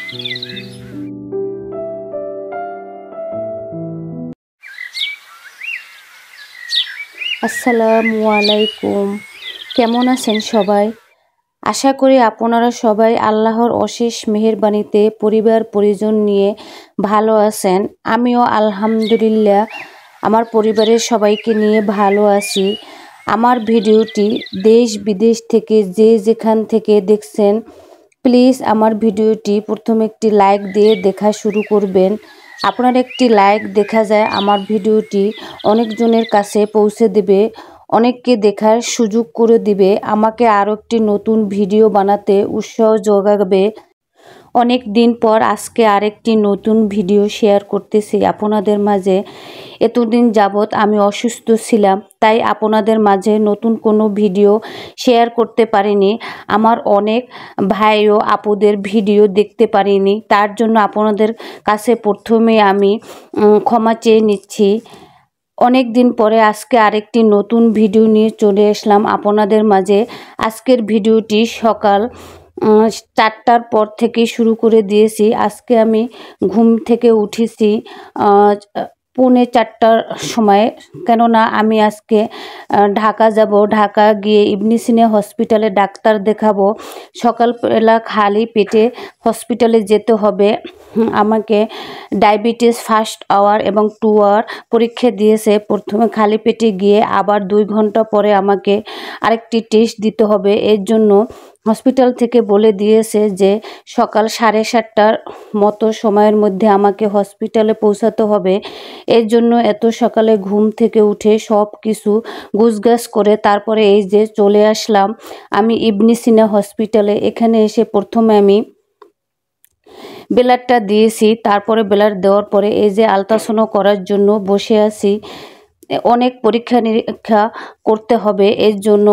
আসসালামু আলাইকুম। কেমন আছেন সবাই? আশা করি আপনারা সবাই আল্লাহর অশেষ মেহেরবানিতে পরিবার পরিজন নিয়ে ভালো আছেন। আমিও আলহামদুলিল্লাহ আমার পরিবারের সবাইকে নিয়ে ভালো আছি। আমার ভিডিওটি দেশ বিদেশ থেকে যে যেখান থেকে দেখছেন, প্লিজ আমার ভিডিওটি প্রথমে একটি লাইক দিয়ে দেখা শুরু করবেন। আপনার একটি লাইক দেখা যায় আমার ভিডিওটি অনেকজনের কাছে পৌঁছে দেবে, অনেককে দেখার সুযোগ করে দিবে, আমাকে আরও একটি নতুন ভিডিও বানাতে উৎসাহ যোগাবে। অনেক দিন পর আজকে আরেকটি নতুন ভিডিও শেয়ার করতেছি আপনাদের মাঝে। এতদিন যাবৎ আমি অসুস্থ ছিলাম, তাই আপনাদের মাঝে নতুন কোনো ভিডিও শেয়ার করতে পারিনি। আমার অনেক ভাই ও আপুদের ভিডিও দেখতে পারিনি, তার জন্য আপনাদের কাছে প্রথমে আমি ক্ষমা চেয়ে নিচ্ছি। অনেক দিন পরে আজকে আরেকটি নতুন ভিডিও নিয়ে চলে আসলাম আপনাদের মাঝে। আজকের ভিডিওটি সকাল 4টার পর থেকে শুরু করে দিয়েছি। আজকে আমি ঘুম থেকে উঠেছি 4:45টার সময়, কেননা আমি আজকে ঢাকা যাব। ঢাকা গিয়ে ইবনে সিনা হসপিটালে ডাক্তার দেখাবো। সকালবেলা খালি পেটে হসপিটালে যেতে হবে। আমাকে ডায়াবেটিস ফার্স্ট আওয়ার এবং 2 আওয়ার পরীক্ষা দিয়েছে। প্রথমে খালি পেটে গিয়ে আবার 2 ঘন্টা পরে আমাকে আরেকটি টেস্ট দিতে হবে। এর জন্য হসপিটাল থেকে বলে দিয়েছে যে সকাল 7:30টার মতো সময়ের মধ্যে আমাকে হসপিটালে পৌঁছাতে হবে। এর জন্য এত সকালে ঘুম থেকে উঠে সব কিছু গুছগাছ করে তারপরে এই যে চলে আসলাম আমি ইবনে সিনা হসপিটালে। এখানে এসে প্রথমে আমি ব্লাডটা দিয়েছি, তারপরে ব্লাড দেওয়ার পরে এই যে আলট্রাসাউন্ড করার জন্য বসে আছি। অনেক পরীক্ষা নিরীক্ষা করতে হবে এর জন্য।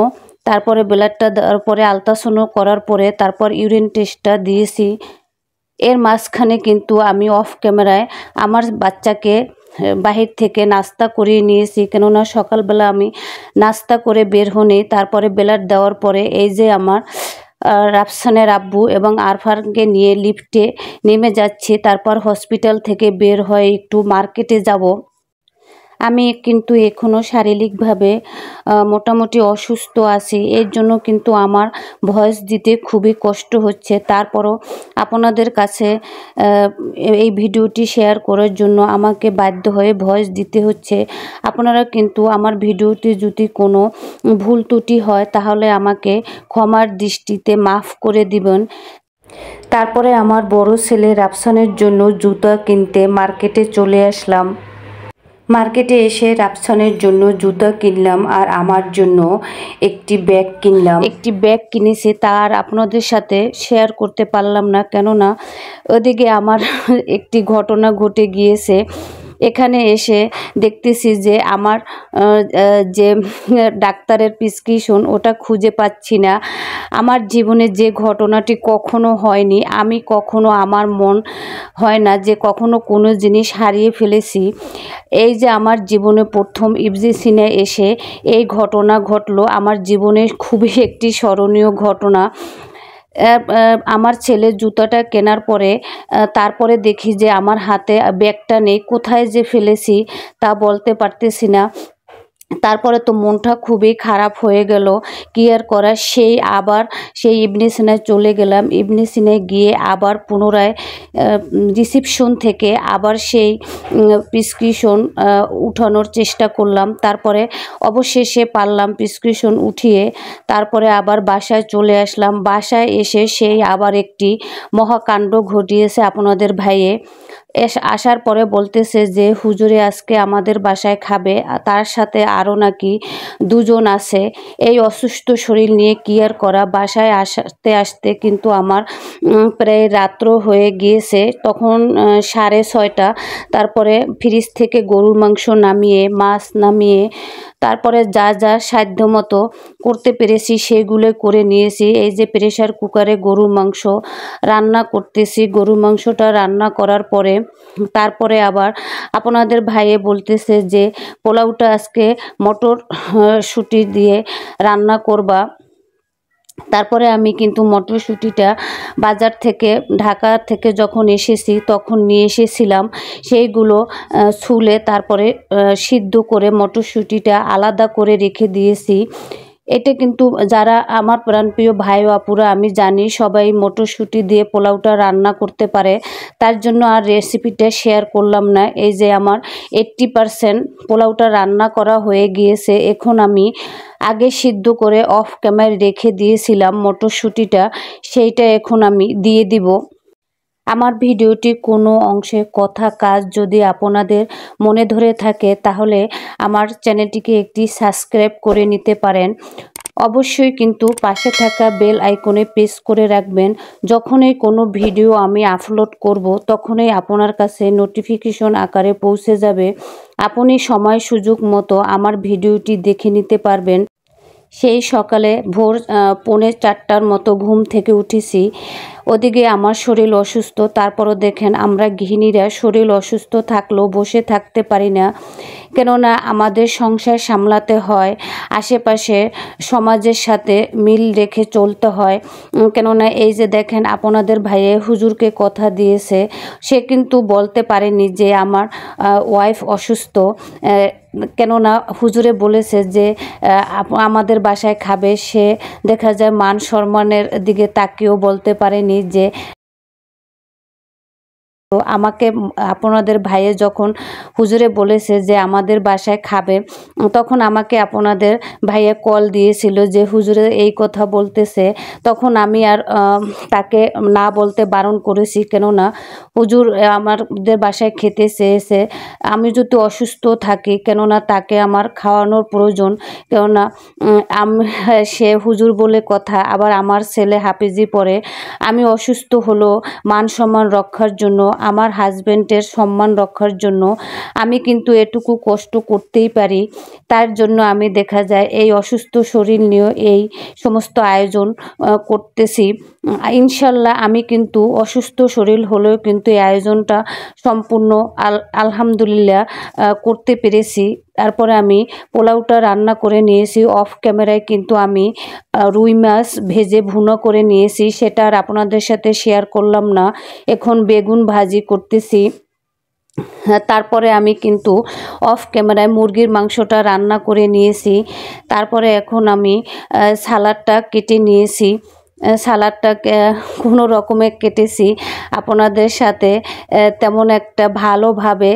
তারপরে ব্লাডটা দেওয়ার পরে আলট্রাসাউন্ড করার পরে তারপর ইউরিন টেস্টটা দিয়েছি। এর মাঝখানে কিন্তু আমি অফ ক্যামেরায় আমার বাচ্চাকে বাহির থেকে নাস্তা করিয়ে নিয়েছি, কেননা সকালবেলা আমি নাস্তা করে বের হই। তারপরে ব্লাড দেওয়ার পরে এই যে আমার রাফসানের আব্বু এবং আরফানকে নিয়ে লিফটে নেমে যাচ্ছি। তারপর হসপিটাল থেকে বের হয়ে একটু মার্কেটে যাব। আমি কিন্তু এখনও শারীরিকভাবে মোটামুটি অসুস্থ আছি, এর জন্য কিন্তু আমার ভয়েস দিতে খুবই কষ্ট হচ্ছে। তারপরও আপনাদের কাছে এই ভিডিওটি শেয়ার করার জন্য আমাকে বাধ্য হয়ে ভয়েস দিতে হচ্ছে। আপনারা কিন্তু আমার ভিডিওতে যদি কোনো ভুল ত্রুটি হয় তাহলে আমাকে ক্ষমার দৃষ্টিতে মাফ করে দিবেন। তারপরে আমার বড় ছেলে রাফসানের জন্য জুতা কিনতে মার্কেটে চলে আসলাম। মার্কেটে এসে রাফসানের জন্য জুতা কিনলাম আর আমার জন্য একটি ব্যাগ কিনলাম। একটি ব্যাগ কিনেছি, তার আপনাদের সাথে শেয়ার করতে পারলাম না, কেননা ওদিকে আমার একটি ঘটনা ঘটে গিয়েছে। এখানে এসে দেখতেছি যে আমার যে ডাক্তারের প্রেসক্রিপশন ওটা খুঁজে পাচ্ছি না। আমার জীবনে যে ঘটনাটি কখনো হয়নি, আমি কখনো, আমার মন হয় না যে কখনো কোনো জিনিস হারিয়ে ফেলেছি। এই যে আমার জীবনে প্রথম ইবনে সিনায় এসে এই ঘটনা ঘটলো, আমার জীবনে খুবই একটি স্মরণীয় ঘটনা। আমার ছেলে জুতাটা কেনার পরে তারপরে দেখি যে আমার হাতে ব্যাগটা নেই, কোথায় যে ফেলেছি তা বলতে পারতেছি না। তারপরে তো মনটা খুবই খারাপ হয়ে গেল। কি আর করা, আবার সেই ইবনে সিনায় চলে গেলাম। ইবনে সিনায় গিয়ে আবার পুনরায় রিসিপশন থেকে আবার সেই প্রেসক্রিপশন উঠানোর চেষ্টা করলাম। তারপরে অবশেষে পারলাম প্রেসক্রিপশন উঠিয়ে। তারপরে আবার বাসায় চলে আসলাম। বাসায় এসে সেই আবার একটি মহাকাণ্ড ঘটিয়েছে আপনাদের ভাইয়ে। আসার পরে বলতেছে যে হুজুরে আজকে আমাদের বাসায় খাবে, তার সাথে আরও নাকি 2 জন আছে। এই অসুস্থ শরীর নিয়ে কি আর করা। বাসায় আসতে আসতে কিন্তু আমার প্রায় রাত্র হয়ে গিয়েছে, তখন 6:30। তারপরে ফ্রিজ থেকে গরুর মাংস নামিয়ে, মাছ নামিয়ে, তারপরে যা যা সাধ্য মতো করতে পেরেছি সেগুলো করে নিয়েছি। এই যে প্রেসার কুকারে গরুর মাংস রান্না করতেছি। গরুর মাংসটা রান্না করার পরে তারপরে আবার আপনাদের ভাইয়ে বলতেছে যে পোলাওটা আজকে মটর শুটি দিয়ে রান্না করবা। তারপরে আমি কিন্তু মটরশুঁটিটা বাজার থেকে ঢাকা থেকে যখন এসেছি তখন নিয়ে এসেছিলাম, সেইগুলো ছুলে তারপরে সিদ্ধ করে মটরশুঁটিটা আলাদা করে রেখে দিয়েছি। এটা কিন্তু যারা আমার প্রাণপ্রিয় ভাই ও আপুরা, আমি জানি সবাই মটরশুঁটি দিয়ে পোলাওটা রান্না করতে পারে, তার জন্য আর রেসিপিটা শেয়ার করলাম না। এই যে আমার 80% পোলাওটা রান্না করা হয়ে গিয়েছে। এখন আমি আগে সিদ্ধ করে অফ ক্যামেরায় রেখে দিয়েছিলাম মটরশুঁটিটা, সেইটা এখন আমি দিয়ে দিব। আমার ভিডিওটি কোনো অংশে কথা কাজ যদি আপনাদের মনে ধরে থাকে তাহলে আমার চ্যানেলটিকে একটি সাবস্ক্রাইব করে নিতে পারেন। অবশ্যই কিন্তু পাশে থাকা বেল আইকনে প্রেস করে রাখবেন। যখনই কোনো ভিডিও আমি আপলোড করব তখনই আপনার কাছে নোটিফিকেশন আকারে পৌঁছে যাবে। আপনি সময় সুযোগ মতো আমার ভিডিওটি দেখে নিতে পারবেন। সেই সকালে ভোর 3:45টার মতো ঘুম থেকে উঠেছি। ওদিকে আমার শরীর অসুস্থ, তারপরও দেখেন আমরা গৃহিণীরা শরীর অসুস্থ থাকলেও বসে থাকতে পারি না, কেননা আমাদের সংসার সামলাতে হয়, আশেপাশে সমাজের সাথে মিল রেখে চলতে হয়। কেননা এই যে দেখেন আপনাদের ভাইয়ে হুজুরকে কথা দিয়েছে, সে কিন্তু বলতে পারেনি যে আমার ওয়াইফ অসুস্থ, কেননা হুজুরে বলেছে যে আমাদের বাসায় খাবে। সে দেখা যায় মান সম্মানের দিকে তাকিয়েও বলতে পারেনি যে তো আমাকে আপনাদের ভাইয়ে যখন হুজুরে বলেছে যে আমাদের বাসায় খাবে, তখন আমাকে আপনাদের ভাইয়া কল দিয়েছিল যে হুজুরে এই কথা বলতেছে। তখন আমি আর তাকে না বলতে বারণ করেছি, কেননা হুজুর আমাদের বাসায় খেতে চেয়েছে। আমি যদি অসুস্থ থাকি, কেননা তাকে আমার খাওয়ানোর প্রয়োজন, কেননা সে হুজুর বলে কথা, আবার আমার ছেলে হাফিজি পড়ে। আমি অসুস্থ হলো মান সম্মান রক্ষার জন্য, আমার হাজবেন্ডের সম্মান রক্ষার জন্য আমি কিন্তু এটুকু কষ্ট করতেই পারি। তার জন্য আমি দেখা যায় এই অসুস্থ শরীর নিয়ে এই সমস্ত আয়োজন করতেছি। ইনশাল্লাহ আমি কিন্তু অসুস্থ শরীর হলেও কিন্তু এই আয়োজনটা সম্পূর্ণ আলহামদুলিল্লাহ করতে পেরেছি। তারপরে আমি পোলাওটা রান্না করে নিয়েছি। অফ ক্যামেরায় কিন্তু আমি রুই মাছ ভেজে ভুনো করে নিয়েছি, সেটা আর আপনাদের সাথে শেয়ার করলাম না। এখন বেগুন ভাজি করতেছি। তারপরে আমি কিন্তু অফ ক্যামেরায় মুরগির মাংসটা রান্না করে নিয়েছি। তারপরে এখন আমি সালাডটা কেটে নিয়েছি। সালাডটা কোনো রকমে কেটেছি, আপনাদের সাথে তেমন একটা ভালোভাবে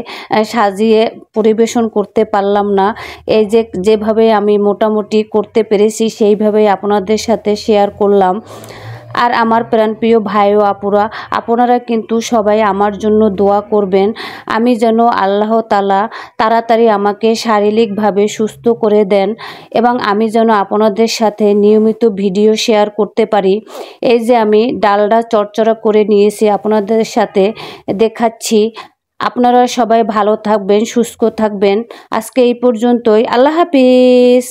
সাজিয়ে পরিবেশন করতে পারলাম না। এই যে যেভাবে আমি মোটামুটি করতে পেরেছি সেইভাবেই আপনাদের সাথে শেয়ার করলাম। আর আমার প্রাণপ্রিয় ভাই ও আপুরা, আপনারা কিন্তু সবাই আমার জন্য দোয়া করবেন, আমি যেন আল্লাহ তাআলা তাড়াতাড়ি আমাকে শারীরিকভাবে সুস্থ করে দেন এবং আমি যেন আপনাদের সাথে নিয়মিত ভিডিও শেয়ার করতে পারি। এই যে আমি ডালডা চড়চড়া করে নিয়েছি, আপনাদের সাথে দেখাচ্ছি। আপনারা সবাই ভালো থাকবেন, সুস্থ থাকবেন। আজকে এই পর্যন্তই। আল্লাহ হাফিজ।